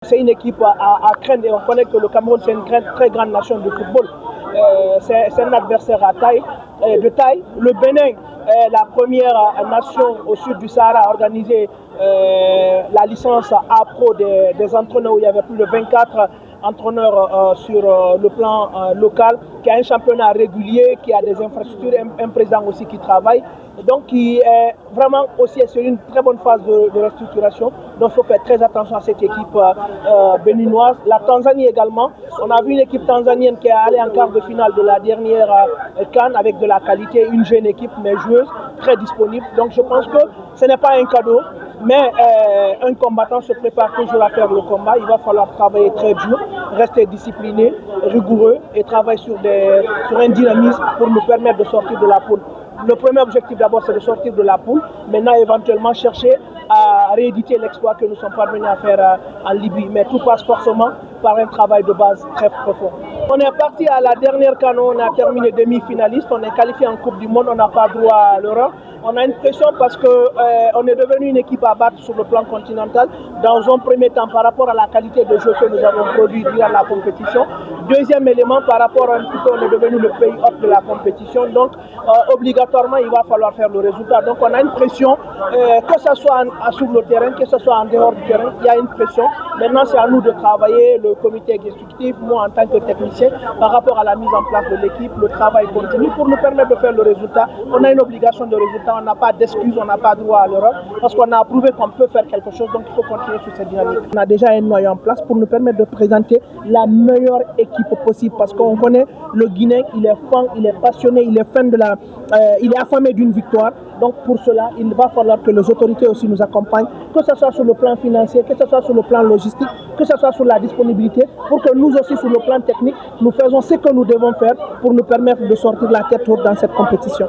C'est une équipe à craindre et on connaît que le Cameroun c'est une très grande nation de football. C'est un adversaire de taille. Le Bénin est la première nation au sud du Sahara à organiser la licence A-Pro des entraîneurs où il y avait plus de 24 entraîneurs sur le plan local, qui a un championnat régulier, qui a des infrastructures, un président aussi qui travaille, donc qui est vraiment aussi sur une très bonne phase de restructuration. Donc il faut faire très attention à cette équipe béninoise. La Tanzanie également, on a vu une équipe tanzanienne qui est allée en quart de finale de la dernière CAN avec de la qualité, une jeune équipe mais joueuse, très disponible. Donc je pense que ce n'est pas un cadeau, mais un combattant se prépare toujours à faire le combat. Il va falloir travailler très dur, rester discipliné, rigoureux et travailler sur un dynamisme pour nous permettre de sortir de la poule. Le premier objectif d'abord c'est de sortir de la poule, maintenant éventuellement chercher à rééditer l'exploit que nous sommes parvenus à faire en Libye. Mais tout passe forcément par un travail de base très profond. On est parti à la dernière CAN, on a terminé demi-finaliste, on est qualifié en Coupe du Monde, on n'a pas droit à l'Europe. On a une pression parce qu'on est devenu une équipe à battre sur le plan continental dans un premier temps par rapport à la qualité de jeu que nous avons produit durant la compétition. Deuxième élément, par rapport à un petit peu, on est devenu le pays hôte de la compétition. Donc obligatoirement, il va falloir faire le résultat. Donc on a une pression, que ce soit sur le terrain, que ce soit en dehors du terrain, il y a une pression. Maintenant, c'est à nous de travailler, le comité exécutif, moi en tant que technicien, par rapport à la mise en place de l'équipe, le travail continue pour nous permettre de faire le résultat. On a une obligation de résultat. On n'a pas d'excuses, on n'a pas droit à l'Europe parce qu'on a prouvé qu'on peut faire quelque chose, donc il faut continuer sur cette dynamique. On a déjà un noyau en place pour nous permettre de présenter la meilleure équipe possible parce qu'on connaît le Guinéen, il est fan, il est passionné, il est affamé d'une victoire. Donc pour cela, il va falloir que les autorités aussi nous accompagnent, que ce soit sur le plan financier, que ce soit sur le plan logistique, que ce soit sur la disponibilité, pour que nous aussi sur le plan technique, nous faisons ce que nous devons faire pour nous permettre de sortir la tête haute dans cette compétition.